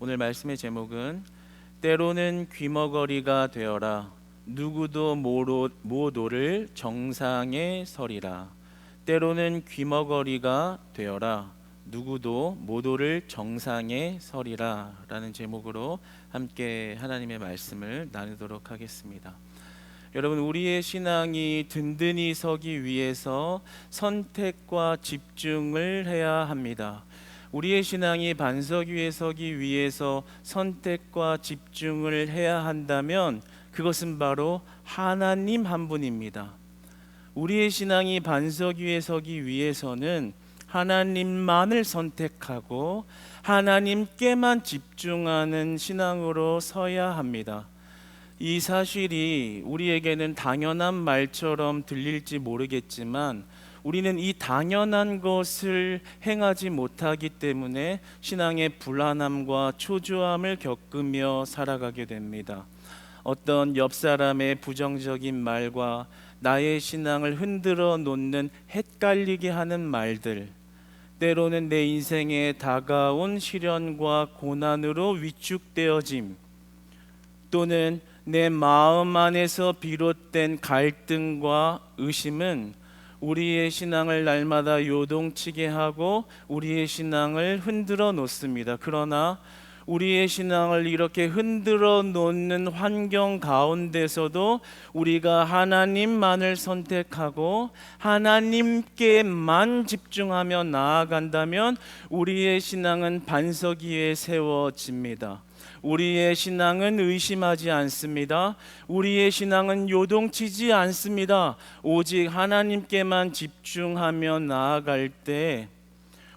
오늘 말씀의 제목은 때로는 귀머거리가 되어라 누구도 모도를 정상에 서리라. 때로는 귀머거리가 되어라 누구도 모도를 정상에 서리라 라는 제목으로 함께 하나님의 말씀을 나누도록 하겠습니다. 여러분, 우리의 신앙이 든든히 서기 위해서 선택과 집중을 해야 합니다. 우리의 신앙이 반석 위에 서기 위해서 선택과 집중을 해야 한다면 그것은 바로 하나님 한 분입니다. 우리의 신앙이 반석 위에 서기 위해서는 하나님만을 선택하고 하나님께만 집중하는 신앙으로 서야 합니다. 이 사실이 우리에게는 당연한 말처럼 들릴지 모르겠지만 우리는 이 당연한 것을 행하지 못하기 때문에 신앙의 불안함과 초조함을 겪으며 살아가게 됩니다. 어떤 옆 사람의 부정적인 말과 나의 신앙을 흔들어 놓는 헷갈리게 하는 말들, 때로는 내 인생에 다가온 시련과 고난으로 위축되어짐, 또는 내 마음 안에서 비롯된 갈등과 의심은 우리의 신앙을 날마다 요동치게 하고 우리의 신앙을 흔들어 놓습니다. 그러나 우리의 신앙을 이렇게 흔들어 놓는 환경 가운데서도 우리가 하나님만을 선택하고 하나님께만 집중하며 나아간다면 우리의 신앙은 반석 위에 세워집니다. 우리의 신앙은 의심하지 않습니다. 우리의 신앙은 요동치지 않습니다. 오직 하나님께만 집중하며 나아갈 때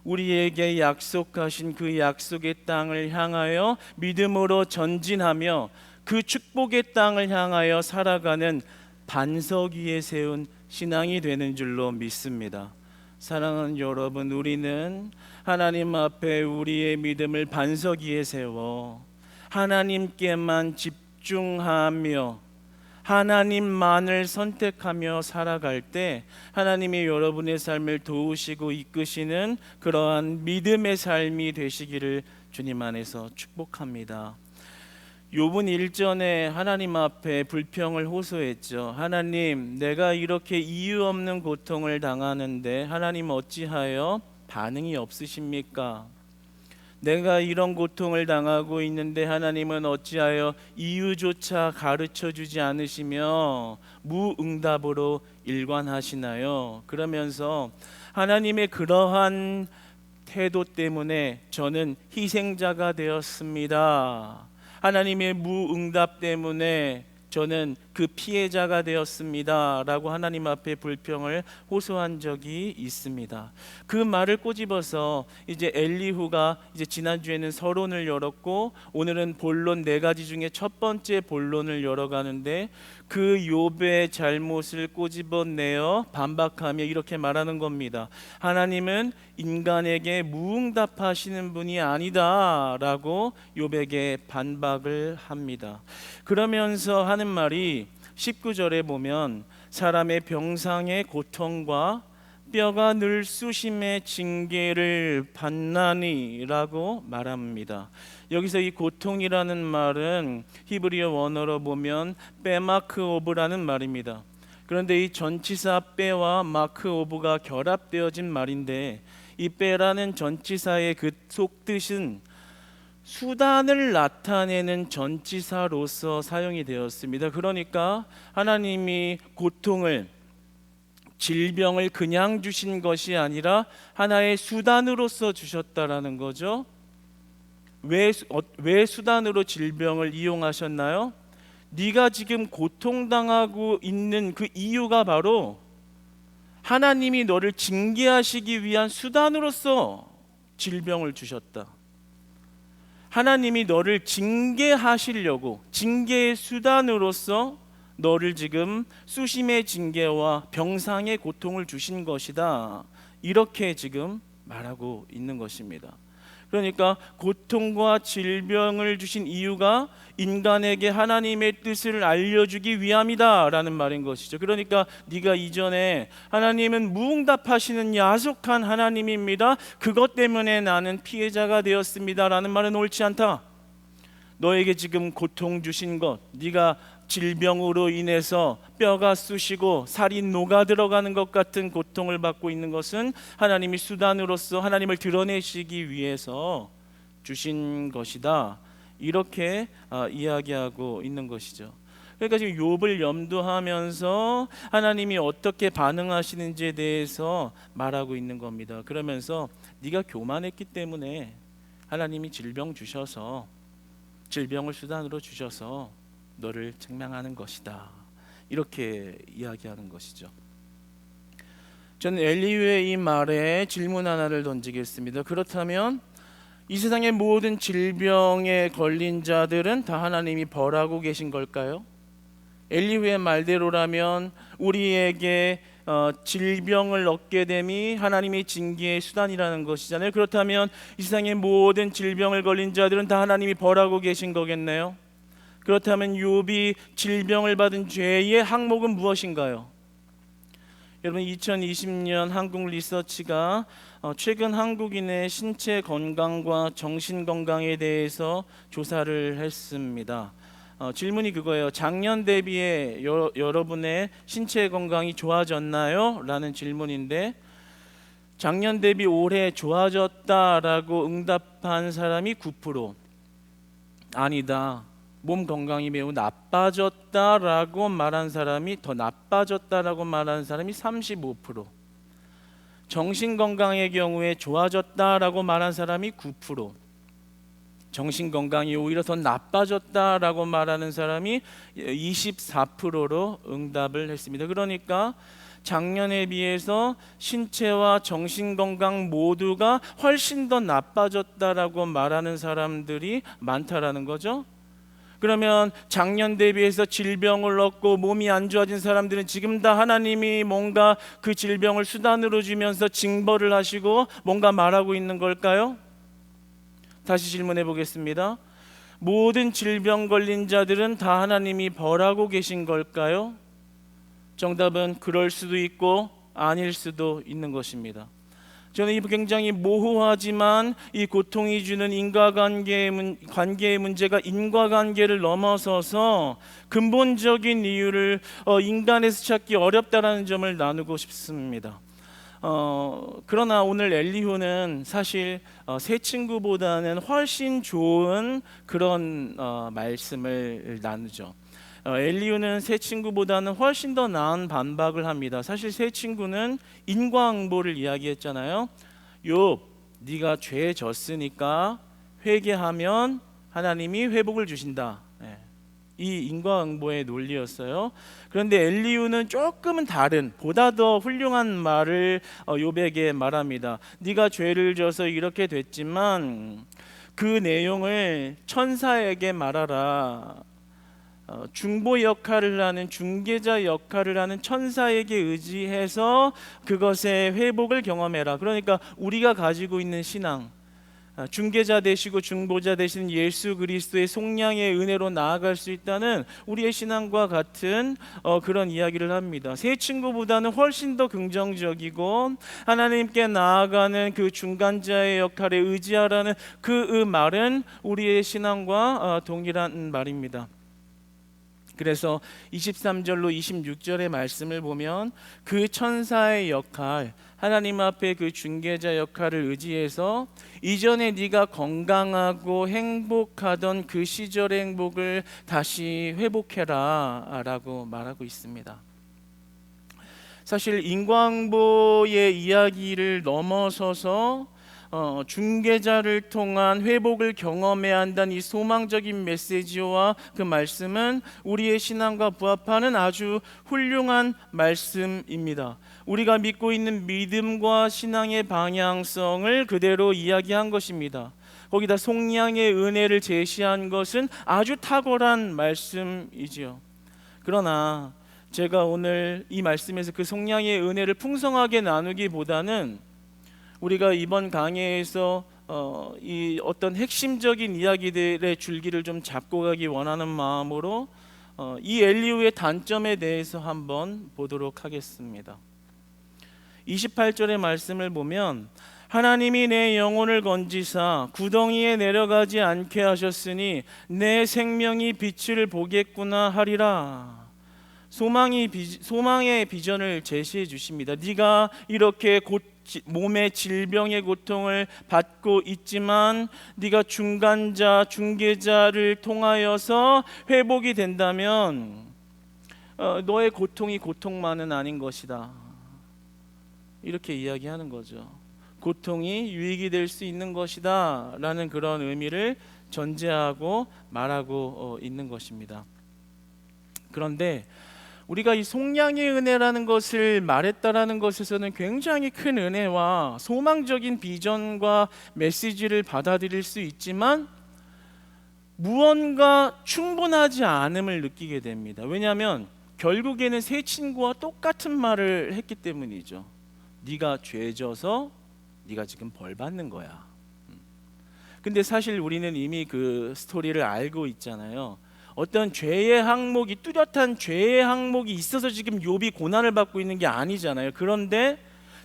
우리에게 약속하신 그 약속의 땅을 향하여 믿음으로 전진하며 그 축복의 땅을 향하여 살아가는 반석 위에 세운 신앙이 되는 줄로 믿습니다. 사랑하는 여러분, 우리는 하나님 앞에 우리의 믿음을 반석 위에 세워 하나님께만 집중하며 하나님만을 선택하며 살아갈 때 하나님이 여러분의 삶을 도우시고 이끄시는 그러한 믿음의 삶이 되시기를 주님 안에서 축복합니다. 욥은 일전에 하나님 앞에 불평을 호소했죠. 하나님, 내가 이렇게 이유 없는 고통을 당하는데 하나님 어찌하여 반응이 없으십니까? 내가 이런 고통을 당하고 있는데 하나님은 어찌하여 이유조차 가르쳐 주지 않으시며 무응답으로 일관하시나요? 그러면서 하나님의 그러한 태도 때문에 저는 희생자가 되었습니다. 하나님의 무응답 때문에 저는 그 피해자가 되었습니다 라고 하나님 앞에 불평을 호소한 적이 있습니다. 그 말을 꼬집어서 이제 엘리후가 이제 지난주에는 서론을 열었고 오늘은 본론 4가지 중에 첫 번째 본론을 열어가는데 그 욥의 잘못을 꼬집어내어 반박하며 이렇게 말하는 겁니다. 하나님은 인간에게 무응답하시는 분이 아니다 라고 욥에게 반박을 합니다. 그러면서 하는 말이 19절에 보면 사람의 병상의 고통과 뼈가 늘 수심의 징계를 받나니 라고 말합니다. 여기서 이 고통이라는 말은 히브리어 원어로 보면 빼마크 오브라는 말입니다. 그런데 이 전치사 빼와 마크 오브가 결합되어진 말인데 이 빼라는 전치사의 그 속뜻은 수단을 나타내는 전치사로서 사용이 되었습니다. 그러니까 하나님이 고통을, 질병을 그냥 주신 것이 아니라 하나의 수단으로서 주셨다라는 거죠. 왜 수단으로 질병을 이용하셨나요? 네가 지금 고통당하고 있는 그 이유가 바로 하나님이 너를 징계하시기 위한 수단으로서 질병을 주셨다. 하나님이 너를 징계하시려고 징계의 수단으로서 너를 지금 수심의 징계와 병상의 고통을 주신 것이다. 이렇게 지금 말하고 있는 것입니다. 그러니까 고통과 질병을 주신 이유가 인간에게 하나님의 뜻을 알려주기 위함이다 라는 말인 것이죠. 그러니까 네가 이전에 하나님은 무응답하시는 야속한 하나님입니다, 그것 때문에 나는 피해자가 되었습니다 라는 말은 옳지 않다. 너에게 지금 고통 주신 것, 네가 질병으로 인해서 뼈가 쑤시고 살이 녹아 들어가는 것 같은 고통을 받고 있는 것은 하나님이 수단으로서 하나님을 드러내시기 위해서 주신 것이다. 이렇게 이야기하고 있는 것이죠. 그러니까 지금 욥을 염두하면서 하나님이 어떻게 반응하시는지에 대해서 말하고 있는 겁니다. 그러면서 네가 교만했기 때문에 하나님이 질병을 수단으로 주셔서 너를 책망하는 것이다. 이렇게 이야기하는 것이죠. 저는 엘리후의 이 말에 질문 하나를 던지겠습니다. 그렇다면 이 세상의 모든 질병에 걸린 자들은 다 하나님이 벌하고 계신 걸까요? 엘리후의 말대로라면 우리에게 질병을 얻게 됨이 하나님의 징계의 수단이라는 것이잖아요. 그렇다면 이 세상의 모든 질병을 걸린 자들은 다 하나님이 벌하고 계신 거겠네요. 그렇다면 욥이 질병을 받은 죄의 항목은 무엇인가요? 여러분, 2020년 한국 리서치가 최근 한국인의 신체 건강과 정신 건강에 대해서 조사를 했습니다. 질문이 그거예요. 작년 대비해 여러분의 신체 건강이 좋아졌나요? 라는 질문인데, 작년 대비 올해 좋아졌다라고 응답한 사람이 9%, 아니다, 몸 건강이 매우 나빠졌다라고 말한 사람이 35%, 정신 건강의 경우에 좋아졌다라고 말한 사람이 9%, 정신 건강이 오히려 더 나빠졌다라고 말하는 사람이 24%로 응답을 했습니다. 그러니까 작년에 비해서 신체와 정신 건강 모두가 훨씬 더 나빠졌다라고 말하는 사람들이 많다라는 거죠. 그러면 작년 대비해서 질병을 얻고 몸이 안 좋아진 사람들은 지금 다 하나님이 뭔가 그 질병을 수단으로 주면서 징벌을 하시고 뭔가 말하고 있는 걸까요? 다시 질문해 보겠습니다. 모든 질병 걸린 자들은 다 하나님이 벌하고 계신 걸까요? 정답은 그럴 수도 있고 아닐 수도 있는 것입니다. 저는 이 굉장히 모호하지만 이 고통이 주는 관계의 문제가 인과관계를 넘어서서 근본적인 이유를 인간에서 찾기 어렵다라는 점을 나누고 싶습니다. 그러나 오늘 엘리후는 사실 새 친구보다는 훨씬 좋은 그런 말씀을 나누죠. 엘리후는 새 친구보다는 훨씬 더 나은 반박을 합니다. 사실 새 친구는 인과응보를 이야기했잖아요. 욥, 네가 죄 졌으니까 회개하면 하나님이 회복을 주신다. 이 인과응보의 논리였어요. 그런데 엘리후는 조금은 다른, 보다 더 훌륭한 말을 욥에게 말합니다. 네가 죄를 져서 이렇게 됐지만 그 내용을 천사에게 말하라. 중보 역할을 하는, 중개자 역할을 하는 천사에게 의지해서 그것의 회복을 경험해라. 그러니까 우리가 가지고 있는 신앙, 중개자 되시고 중보자 되시는 예수 그리스도의 속량의 은혜로 나아갈 수 있다는 우리의 신앙과 같은 그런 이야기를 합니다. 새 친구보다는 훨씬 더 긍정적이고 하나님께 나아가는 그 중간자의 역할에 의지하라는 그 말은 우리의 신앙과 동일한 말입니다. 그래서 23절로 26절의 말씀을 보면 그 천사의 역할, 하나님 앞에 그 중개자 역할을 의지해서 이전에 네가 건강하고 행복하던 그 시절의 행복을 다시 회복해라 라고 말하고 있습니다. 사실 인과응보의 이야기를 넘어서서 중개자를 통한 회복을 경험해야 한다는 이 소망적인 메시지와 그 말씀은 우리의 신앙과 부합하는 아주 훌륭한 말씀입니다. 우리가 믿고 있는 믿음과 신앙의 방향성을 그대로 이야기한 것입니다. 거기다 속량의 은혜를 제시한 것은 아주 탁월한 말씀이지요. 그러나 제가 오늘 이 말씀에서 그 속량의 은혜를 풍성하게 나누기보다는 우리가 이번 강해에서 이 어떤 핵심적인 이야기들의 줄기를 좀 잡고 가기 원하는 마음으로 이 엘리후의 단점에 대해서 한번 보도록 하겠습니다. 28절의 말씀을 보면 하나님이 내 영혼을 건지사 구덩이에 내려가지 않게 하셨으니 내 생명이 빛을 보겠구나 하리라. 소망의 비전을 제시해 주십니다. 네가 이렇게 몸의 질병의 고통을 받고 있지만 네가 중개자를 통하여서 회복이 된다면 너의 고통이 고통만은 아닌 것이다. 이렇게 이야기하는 거죠. 고통이 유익이 될 수 있는 것이다 라는 그런 의미를 전제하고 말하고 있는 것입니다. 그런데 우리가 이 속량의 은혜라는 것을 말했다라는 것에서는 굉장히 큰 은혜와 소망적인 비전과 메시지를 받아들일 수 있지만 무언가 충분하지 않음을 느끼게 됩니다. 왜냐하면 결국에는 새 친구와 똑같은 말을 했기 때문이죠. 네가 죄져서 네가 지금 벌 받는 거야. 근데 사실 우리는 이미 그 스토리를 알고 있잖아요. 어떤 죄의 항목이, 뚜렷한 죄의 항목이 있어서 지금 욥이 고난을 받고 있는 게 아니잖아요. 그런데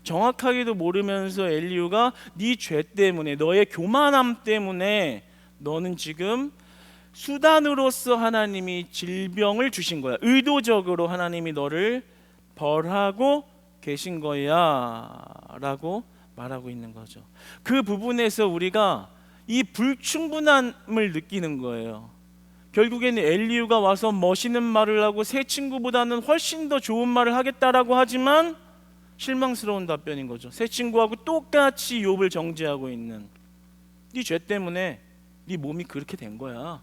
정확하게도 모르면서 엘리후가 네 죄 때문에, 너의 교만함 때문에 너는 지금 수단으로서 하나님이 질병을 주신 거야. 의도적으로 하나님이 너를 벌하고 계신 거야 라고 말하고 있는 거죠. 그 부분에서 우리가 이 불충분함을 느끼는 거예요. 결국에는 엘리후가 와서 멋있는 말을 하고 새 친구보다는 훨씬 더 좋은 말을 하겠다라고 하지만 실망스러운 답변인 거죠. 새 친구하고 똑같이 욥을 정죄하고 있는, 네 죄 때문에 네 몸이 그렇게 된 거야.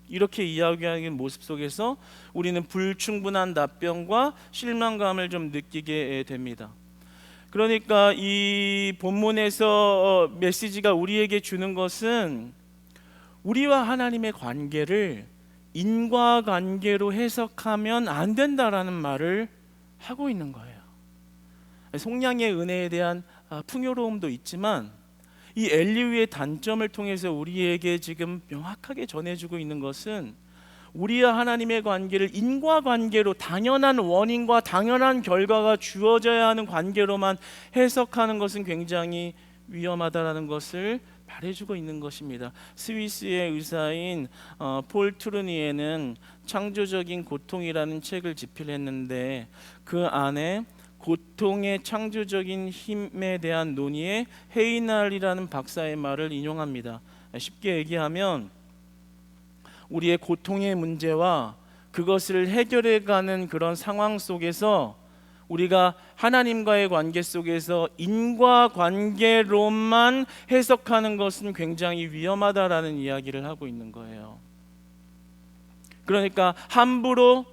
이렇게 이야기하는 모습 속에서 우리는 불충분한 답변과 실망감을 좀 느끼게 됩니다. 그러니까 이 본문에서 메시지가 우리에게 주는 것은 우리와 하나님의 관계를 인과관계로 해석하면 안 된다라는 말을 하고 있는 거예요. 속량의 은혜에 대한 풍요로움도 있지만 이 엘리후의 단점을 통해서 우리에게 지금 명확하게 전해주고 있는 것은 우리와 하나님의 관계를 인과관계로, 당연한 원인과 당연한 결과가 주어져야 하는 관계로만 해석하는 것은 굉장히 위험하다라는 것을 말해주고 있는 것입니다. 스위스의 의사인 폴 트루니에는 창조적인 고통이라는 책을 집필했는데 그 안에 고통의 창조적인 힘에 대한 논의에 헤이날이라는 박사의 말을 인용합니다. 쉽게 얘기하면 우리의 고통의 문제와 그것을 해결해가는 그런 상황 속에서 우리가 하나님과의 관계 속에서 인과관계로만 해석하는 것은 굉장히 위험하다라는 이야기를 하고 있는 거예요. 그러니까 함부로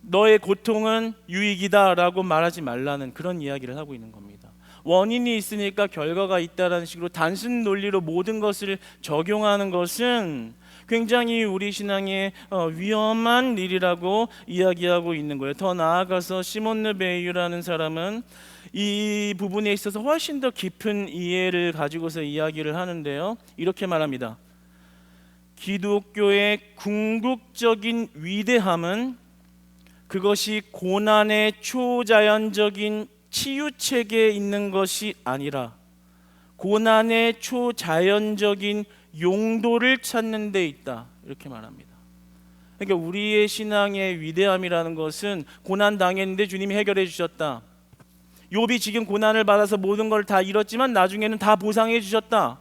너의 고통은 유익이다라고 말하지 말라는 그런 이야기를 하고 있는 겁니다. 원인이 있으니까 결과가 있다라는 식으로 단순 논리로 모든 것을 적용하는 것은 굉장히 우리 신앙의 위험한 일이라고 이야기하고 있는 거예요. 더 나아가서 시몬 르베이유라는 사람은 이 부분에 있어서 훨씬 더 깊은 이해를 가지고서 이야기를 하는데요. 이렇게 말합니다. 기독교의 궁극적인 위대함은 그것이 고난의 초자연적인 치유책에 있는 것이 아니라 고난의 초자연적인 용도를 찾는 데 있다. 이렇게 말합니다. 그러니까 우리의 신앙의 위대함이라는 것은 고난 당했는데 주님이 해결해 주셨다. 욥이 지금 고난을 받아서 모든 걸 다 잃었지만 나중에는 다 보상해 주셨다.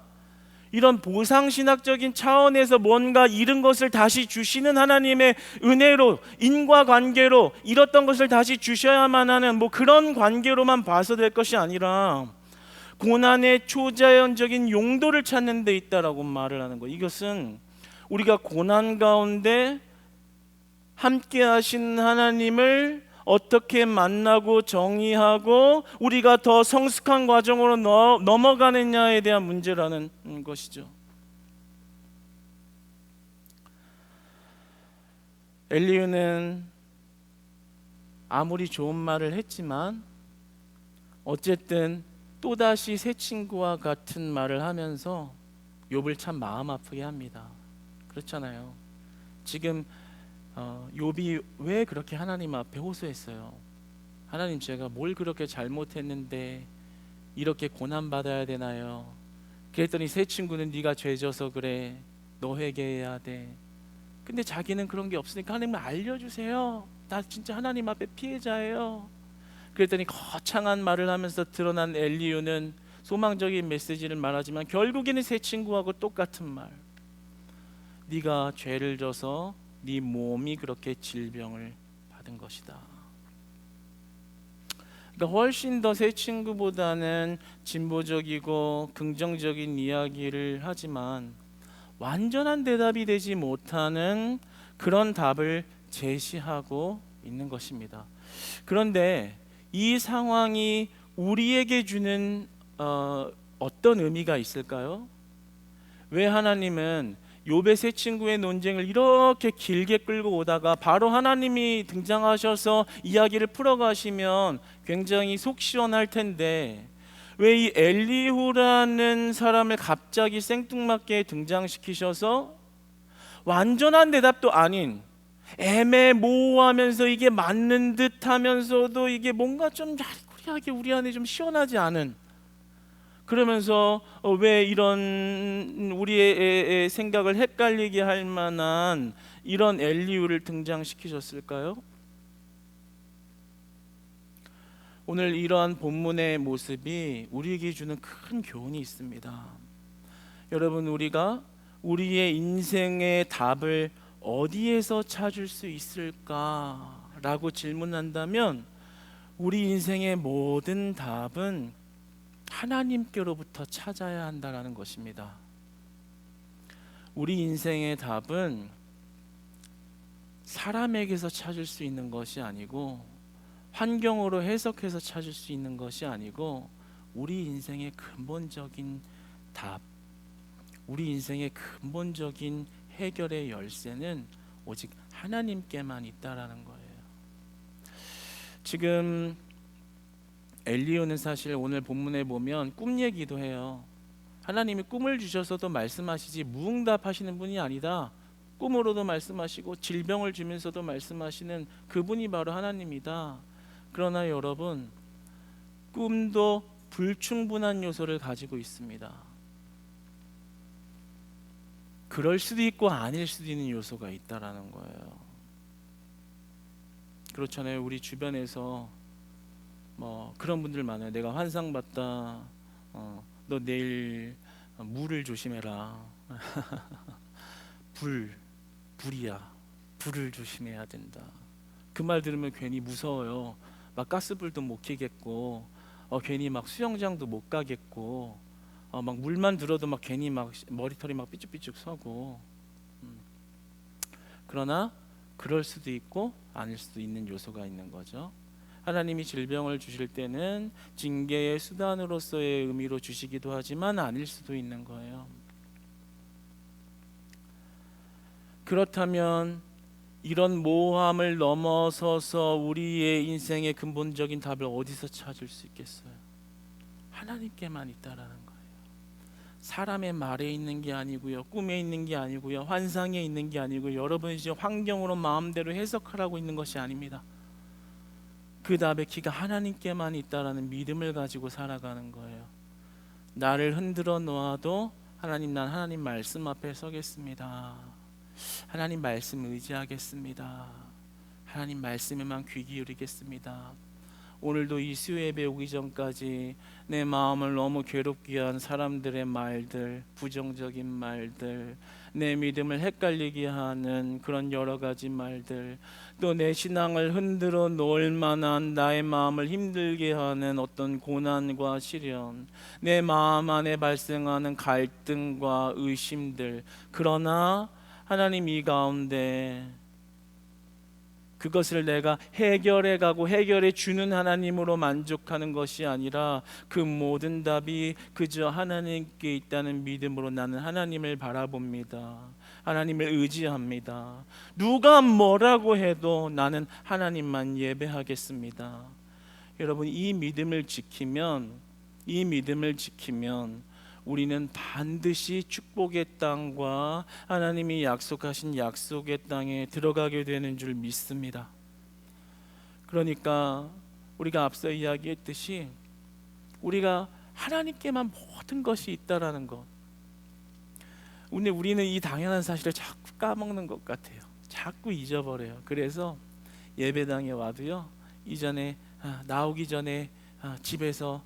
이런 보상신학적인 차원에서 뭔가 잃은 것을 다시 주시는 하나님의 은혜로, 인과관계로 잃었던 것을 다시 주셔야만 하는 그런 관계로만 봐서 될 것이 아니라 고난의 초자연적인 용도를 찾는 데 있다라고 말을 하는 거예요. 이것은 우리가 고난 가운데 함께 하신 하나님을 어떻게 만나고 정의하고 우리가 더 성숙한 과정으로 넘어가느냐에 대한 문제라는 것이죠. 엘리후는 아무리 좋은 말을 했지만 어쨌든 또다시 새 친구와 같은 말을 하면서 욥을 참 마음 아프게 합니다. 그렇잖아요. 지금 욥이 왜 그렇게 하나님 앞에 호소했어요? 하나님, 제가 뭘 그렇게 잘못했는데 이렇게 고난받아야 되나요? 그랬더니 새 친구는 네가 죄져서 그래, 너 회개해야 돼. 근데 자기는 그런 게 없으니까 하나님 알려주세요, 나 진짜 하나님 앞에 피해자예요. 그랬더니 거창한 말을 하면서 드러난 엘리후는 소망적인 메시지를 말하지만 결국에는 새 친구하고 똑같은 말, 네가 죄를 져서 네 몸이 그렇게 질병을 받은 것이다. 그러니까 훨씬 더 새 친구보다는 진보적이고 긍정적인 이야기를 하지만 완전한 대답이 되지 못하는 그런 답을 제시하고 있는 것입니다. 그런데 이 상황이 우리에게 주는 어떤 의미가 있을까요? 왜 하나님은 욥의 세 친구의 논쟁을 이렇게 길게 끌고 오다가 바로 하나님이 등장하셔서 이야기를 풀어가시면 굉장히 속 시원할 텐데 왜 이 엘리후라는 사람을 갑자기 생뚱맞게 등장시키셔서 완전한 대답도 아닌 애매모호하면서 이게 맞는 듯 하면서도 이게 뭔가 좀 야리꾸리하게 우리 안에 좀 시원하지 않은, 그러면서 왜 이런 우리의 생각을 헷갈리게 할 만한 이런 엘리후를 등장시키셨을까요? 오늘 이러한 본문의 모습이 우리에게 주는 큰 교훈이 있습니다. 여러분, 우리가 우리의 인생의 답을 어디에서 찾을 수 있을까라고 질문한다면 우리 인생의 모든 답은 하나님께로부터 찾아야 한다라는 것입니다. 우리 인생의 답은 사람에게서 찾을 수 있는 것이 아니고 환경으로 해석해서 찾을 수 있는 것이 아니고 우리 인생의 근본적인 답, 우리 인생의 근본적인 해결의 열쇠는 오직 하나님께만 있다라는 거예요. 지금 엘리후는 사실 오늘 본문에 보면 꿈 얘기도 해요. 하나님이 꿈을 주셔서도 말씀하시지 무응답하시는 분이 아니다. 꿈으로도 말씀하시고 질병을 주면서도 말씀하시는 그분이 바로 하나님이다. 그러나 여러분, 꿈도 불충분한 요소를 가지고 있습니다. 그럴 수도 있고 아닐 수도 있는 요소가 있다라는 거예요. 그렇잖아요. 우리 주변에서 그런 분들 많아요. 내가 환상 봤다. 너 내일 물을 조심해라. 불이야. 불을 조심해야 된다. 그 말 들으면 괜히 무서워요. 막 가스불도 못 켜겠고, 괜히 막 수영장도 못 가겠고, 막 물만 들어도 막 괜히 막 머리털이 막 삐죽삐죽 서고. 그러나 그럴 수도 있고 아닐 수도 있는 요소가 있는 거죠. 하나님이 질병을 주실 때는 징계의 수단으로서의 의미로 주시기도 하지만 아닐 수도 있는 거예요. 그렇다면 이런 모호함을 넘어서서 우리의 인생의 근본적인 답을 어디서 찾을 수 있겠어요? 하나님께만 있다라는 거예요. 사람의 말에 있는 게 아니고요, 꿈에 있는 게 아니고요, 환상에 있는 게 아니고 여러분이 이제 환경으로 마음대로 해석하라고 있는 것이 아닙니다. 그 답의 키가 하나님께만 있다라는 믿음을 가지고 살아가는 거예요. 나를 흔들어 놓아도 하나님, 난 하나님 말씀 앞에 서겠습니다. 하나님 말씀 의지하겠습니다. 하나님 말씀에만 귀 기울이겠습니다. 오늘도 이 수요 예배 오기 전까지 내 마음을 너무 괴롭게 한 사람들의 말들, 부정적인 말들, 내 믿음을 헷갈리게 하는 그런 여러 가지 말들, 또 내 신앙을 흔들어 놓을 만한 나의 마음을 힘들게 하는 어떤 고난과 시련, 내 마음 안에 발생하는 갈등과 의심들, 그러나 하나님 이 가운데 그것을 내가 해결해 가고 해결해 주는 하나님으로 만족하는 것이 아니라 그 모든 답이 그저 하나님께 있다는 믿음으로 나는 하나님을 바라봅니다. 하나님을 의지합니다. 누가 뭐라고 해도 나는 하나님만 예배하겠습니다. 여러분, 이 믿음을 지키면 우리는 반드시 축복의 땅과 하나님이 약속하신 약속의 땅에 들어가게 되는 줄 믿습니다. 그러니까 우리가 앞서 이야기했듯이 우리가 하나님께만 모든 것이 있다라는 것. 근데 우리는 이 당연한 사실을 자꾸 까먹는 것 같아요. 자꾸 잊어버려요. 그래서 예배당에 와도요, 이전에 나오기 전에 집에서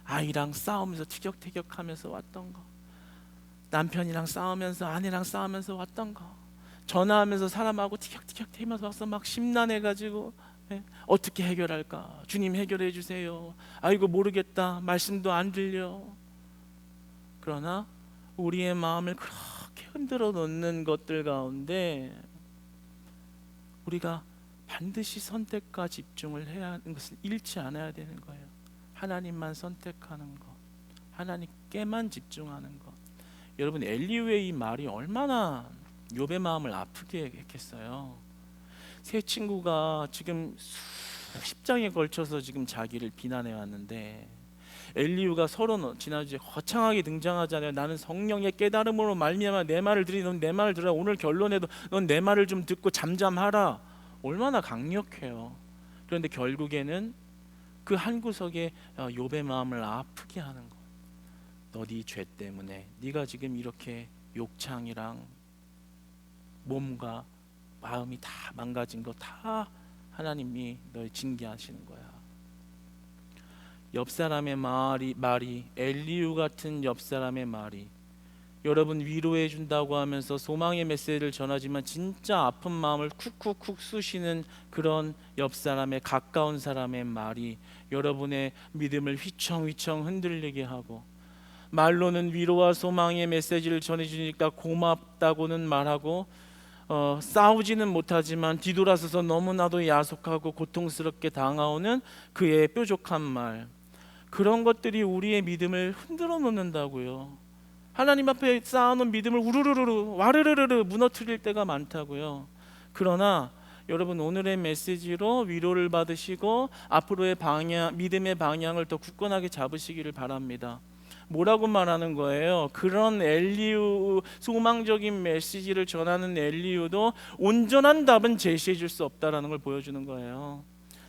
아이랑 싸우면서 티격태격하면서 왔던 거, 남편이랑 싸우면서 아내랑 싸우면서 왔던 거, 전화하면서 사람하고 티격태격대면서 와서 막 심란해가지고 어떻게 해결할까? 주님 해결해 주세요. 아이고 모르겠다. 말씀도 안 들려. 그러나 우리의 마음을 그렇게 흔들어 놓는 것들 가운데 우리가 반드시 선택과 집중을 해야 하는 것을 잃지 않아야 되는 거예요. 하나님만 선택하는 것, 하나님께만 집중하는 것. 여러분, 엘리후의 이 말이 얼마나 욥의 마음을 아프게 했겠어요. 세 친구가 지금 수십 장에 걸쳐서 지금 자기를 비난해 왔는데, 엘리후가 서로 지난주에 거창하게 등장하잖아요. 나는 성령의 깨달음으로 말미암아 내 말을 들으니 넌 내 말을 들어. 오늘 결론에도 넌 내 말을 좀 듣고 잠잠하라. 얼마나 강력해요. 그런데 결국에는 그 한 구석에 욥의 마음을 아프게 하는 거. 너 네 죄 때문에 네가 지금 이렇게 욕창이랑 몸과 마음이 다 망가진 거 다 하나님이 널 징계하시는 거야. 옆 사람의 말이 엘리후 같은 옆 사람의 말이 여러분 위로해 준다고 하면서 소망의 메시지를 전하지만 진짜 아픈 마음을 쿡쿡쿡 쑤시는 그런 옆 사람의 가까운 사람의 말이 여러분의 믿음을 휘청휘청 흔들리게 하고, 말로는 위로와 소망의 메시지를 전해주니까 고맙다고는 말하고 싸우지는 못하지만 뒤돌아서서 너무나도 야속하고 고통스럽게 다가오는 그의 뾰족한 말, 그런 것들이 우리의 믿음을 흔들어 놓는다고요. 하나님 앞에 쌓아놓은 믿음을 우르르르 와르르르 무너뜨릴 때가 많다고요. 그러나 여러분, 오늘의 메시지로 위로를 받으시고 앞으로의 믿음의 방향을 더 굳건하게 잡으시기를 바랍니다. 뭐라고 말하는 거예요? 그런 엘리후, 소망적인 메시지를 전하는 엘리후도 온전한 답은 제시해 줄 수 없다라는 걸 보여주는 거예요.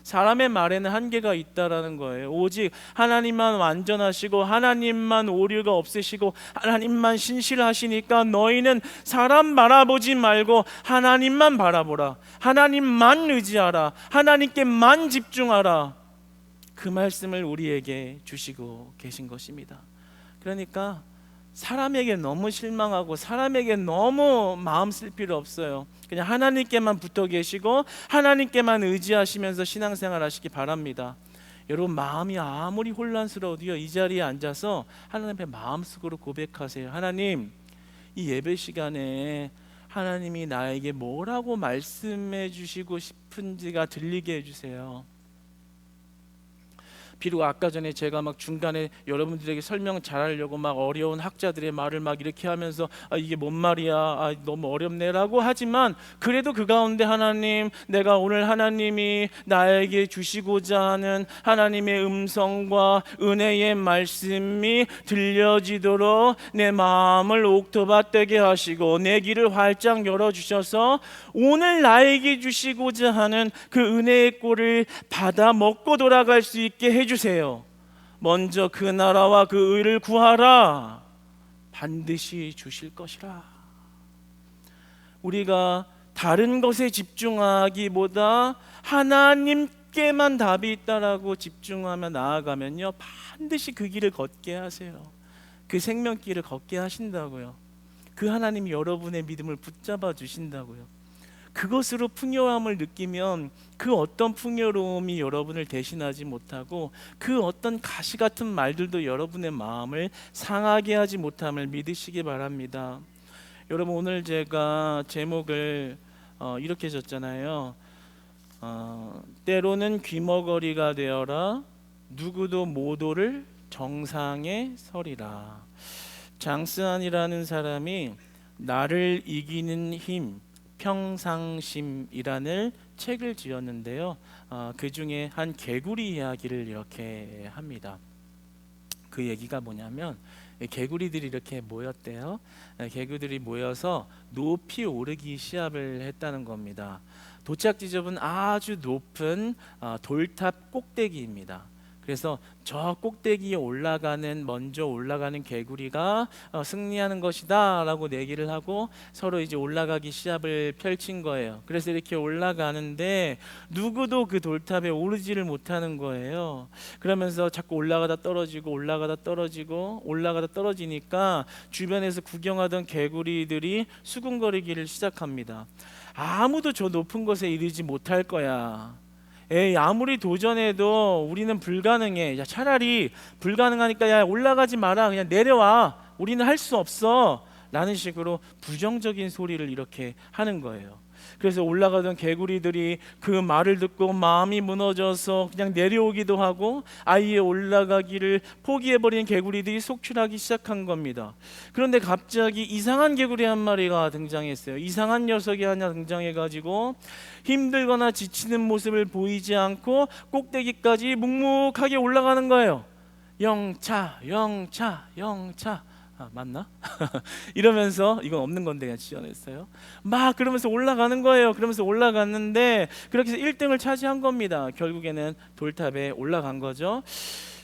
사람의 말에는 한계가 있다라는 거예요. 오직 하나님만 완전하시고 하나님만 오류가 없으시고 하나님만 신실하시니까 너희는 사람 바라보지 말고 하나님만 바라보라. 하나님만 의지하라. 하나님께만 집중하라. 그 말씀을 우리에게 주시고 계신 것입니다. 그러니까 사람에게 너무 실망하고 사람에게 너무 마음 쓸 필요 없어요. 그냥 하나님께만 붙어 계시고 하나님께만 의지하시면서 신앙생활 하시기 바랍니다. 여러분, 마음이 아무리 혼란스러워도요, 이 자리에 앉아서 하나님 앞에 마음속으로 고백하세요. 하나님, 이 예배 시간에 하나님이 나에게 뭐라고 말씀해 주시고 싶은지가 들리게 해주세요. 비록 아까 전에 제가 막 중간에 여러분들에게 설명 잘하려고 막 어려운 학자들의 말을 막 이렇게 하면서 이게 뭔 말이야, 너무 어렵네라고 하지만, 그래도 그 가운데 하나님, 내가 오늘 하나님이 나에게 주시고자 하는 하나님의 음성과 은혜의 말씀이 들려지도록 내 마음을 옥토밭되게 하시고 내 길을 활짝 열어주셔서 오늘 나에게 주시고자 하는 그 은혜의 꼴을 받아 먹고 돌아갈 수 있게 해주세요. 먼저 그 나라와 그 의를 구하라. 반드시 주실 것이라. 우리가 다른 것에 집중하기보다 하나님께만 답이 있다라고 집중하며 나아가면요, 반드시 그 길을 걷게 하세요. 그 생명길을 걷게 하신다고요. 그 하나님이 여러분의 믿음을 붙잡아 주신다고요. 그것으로 풍요함을 느끼면 그 어떤 풍요로움이 여러분을 대신하지 못하고 그 어떤 가시 같은 말들도 여러분의 마음을 상하게 하지 못함을 믿으시기 바랍니다. 여러분, 오늘 제가 제목을 이렇게 줬잖아요. 때로는 귀머거리가 되어라. 누구도 못 오를 정상에 서리라. 장스안이라는 사람이 나를 이기는 힘, 평상심이라는 책을 지었는데요. 그 중에 한 개구리 이야기를 이렇게 합니다. 그 얘기가 뭐냐면, 개구리들이 이렇게 모였대요. 개구리들이 모여서 높이 오르기 시합을 했다는 겁니다. 도착 지점은 아주 높은 돌탑 꼭대기입니다. 그래서 저 꼭대기에 먼저 올라가는 개구리가 승리하는 것이다 라고 내기를 하고 서로 이제 올라가기 시합을 펼친 거예요. 그래서 이렇게 올라가는데 누구도 그 돌탑에 오르지를 못하는 거예요. 그러면서 자꾸 올라가다 떨어지니까 주변에서 구경하던 개구리들이 수군거리기를 시작합니다. 아무도 저 높은 곳에 이르지 못할 거야. 에이, 아무리 도전해도 우리는 불가능해. 야, 차라리 불가능하니까 야, 올라가지 마라. 그냥 내려와. 우리는 할 수 없어. 라는 식으로 부정적인 소리를 이렇게 하는 거예요. 그래서 올라가던 개구리들이 그 말을 듣고 마음이 무너져서 그냥 내려오기도 하고 아예 올라가기를 포기해버린 개구리들이 속출하기 시작한 겁니다. 그런데 갑자기 이상한 개구리 한 마리가 등장했어요. 이상한 녀석이 하나 등장해가지고 힘들거나 지치는 모습을 보이지 않고 꼭대기까지 묵묵하게 올라가는 거예요. 영차, 영차, 영차. 맞나? 이러면서 이건 없는 건데 그냥 지어냈어요. 막 그러면서 올라가는 거예요. 그러면서 올라갔는데 그렇게 해서 1등을 차지한 겁니다. 결국에는 돌탑에 올라간 거죠.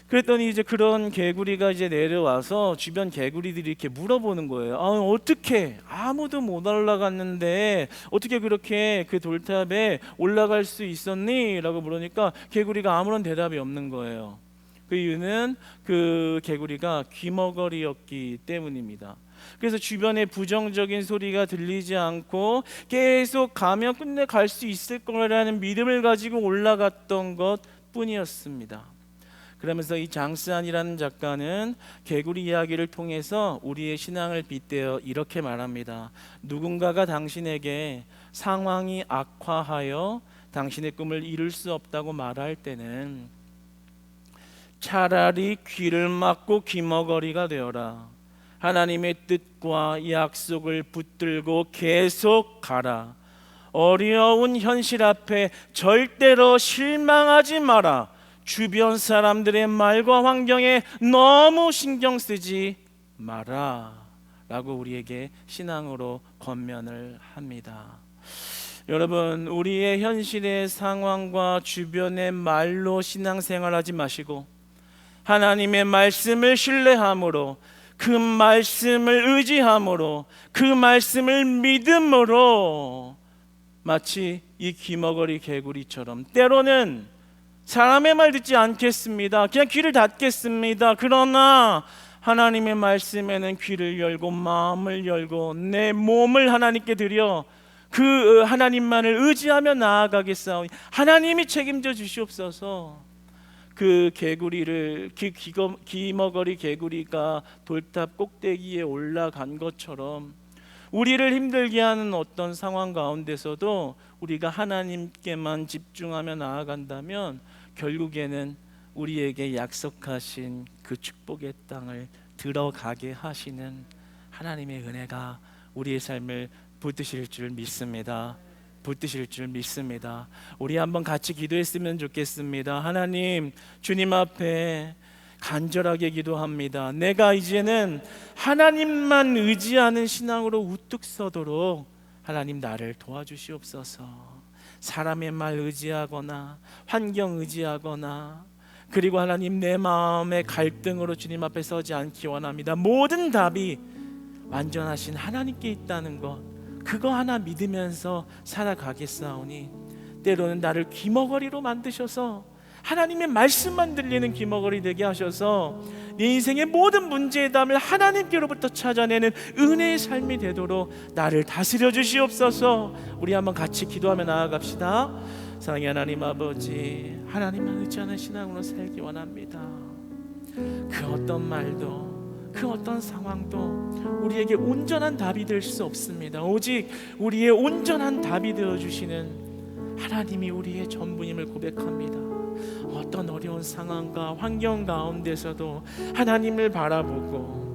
그랬더니 이제 그런 개구리가 이제 내려와서 주변 개구리들이 이렇게 물어보는 거예요. 어떻게 아무도 못 올라갔는데 어떻게 그렇게 그 돌탑에 올라갈 수 있었니? 라고 물으니까 개구리가 아무런 대답이 없는 거예요. 그 이유는 그 개구리가 귀머거리였기 때문입니다. 그래서 주변에 부정적인 소리가 들리지 않고 계속 가면 끝내 갈 수 있을 거라는 믿음을 가지고 올라갔던 것 뿐이었습니다. 그러면서 이 장스안이라는 작가는 개구리 이야기를 통해서 우리의 신앙을 빗대어 이렇게 말합니다. 누군가가 당신에게 상황이 악화하여 당신의 꿈을 이룰 수 없다고 말할 때는 차라리 귀를 막고 귀머거리가 되어라. 하나님의 뜻과 약속을 붙들고 계속 가라. 어려운 현실 앞에 절대로 실망하지 마라. 주변 사람들의 말과 환경에 너무 신경 쓰지 마라 라고 우리에게 신앙으로 권면을 합니다. 여러분, 우리의 현실의 상황과 주변의 말로 신앙생활하지 마시고 하나님의 말씀을 신뢰함으로, 그 말씀을 의지함으로, 그 말씀을 믿음으로 마치 이 귀머거리 개구리처럼 때로는 사람의 말 듣지 않겠습니다. 그냥 귀를 닫겠습니다. 그러나 하나님의 말씀에는 귀를 열고 마음을 열고 내 몸을 하나님께 드려 그 하나님만을 의지하며 나아가겠사오니 하나님이 책임져 주시옵소서. 그 개구리를 귀머거리 개구리가 돌탑 꼭대기에 올라간 것처럼 우리를 힘들게 하는 어떤 상황 가운데서도 우리가 하나님께만 집중하며 나아간다면 결국에는 우리에게 약속하신 그 축복의 땅을 들어가게 하시는 하나님의 은혜가 우리의 삶을 붙드실 줄 믿습니다. 붙드실 줄 믿습니다. 우리 한번 같이 기도했으면 좋겠습니다. 하나님, 주님 앞에 간절하게 기도합니다. 내가 이제는 하나님만 의지하는 신앙으로 우뚝 서도록 하나님 나를 도와주시옵소서. 사람의 말 의지하거나 환경 의지하거나 그리고 하나님 내 마음의 갈등으로 주님 앞에 서지 않기 원합니다. 모든 답이 완전하신 하나님께 있다는 것, 그거 하나 믿으면서 살아가겠사오니 때로는 나를 귀머거리로 만드셔서 하나님의 말씀만 들리는 귀머거리 되게 하셔서 내 인생의 모든 문제의 답을 하나님께로부터 찾아내는 은혜의 삶이 되도록 나를 다스려 주시옵소서. 우리 한번 같이 기도하며 나아갑시다. 사랑의 하나님 아버지, 하나님만 의지하는 신앙으로 살기 원합니다. 그 어떤 말도 그 어떤 상황도 우리에게 온전한 답이 될 수 없습니다. 오직 우리의 온전한 답이 되어주시는 하나님이 우리의 전부임을 고백합니다. 어떤 어려운 상황과 환경 가운데서도 하나님을 바라보고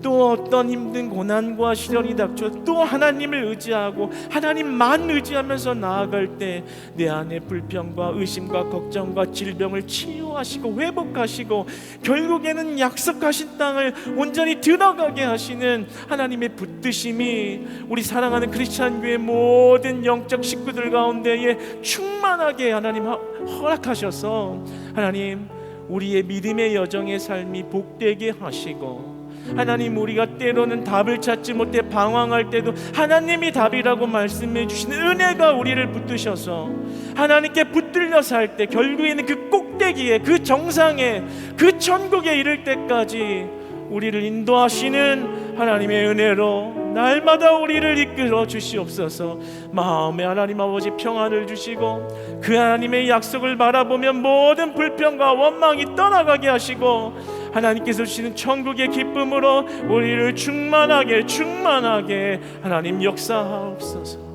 또 어떤 힘든 고난과 시련이 닥쳐 또 하나님을 의지하고 하나님만 의지하면서 나아갈 때 내 안에 불평과 의심과 걱정과 질병을 치유하시고 회복하시고 결국에는 약속하신 땅을 온전히 들어가게 하시는 하나님의 붙드심이 우리 사랑하는 크리스찬 교회 모든 영적 식구들 가운데에 충만하게 하나님 허락하셔서 하나님 우리의 믿음의 여정의 삶이 복되게 하시고, 하나님, 우리가 때로는 답을 찾지 못해 방황할 때도 하나님이 답이라고 말씀해 주시는 은혜가 우리를 붙드셔서 하나님께 붙들려 살 때 결국에는 그 꼭대기에, 그 정상에, 그 천국에 이를 때까지 우리를 인도하시는 하나님의 은혜로 날마다 우리를 이끌어 주시옵소서. 마음에 하나님 아버지 평안을 주시고 그 하나님의 약속을 바라보면 모든 불평과 원망이 떠나가게 하시고 하나님께서 주시는 천국의 기쁨으로 우리를 충만하게 하나님 역사하옵소서.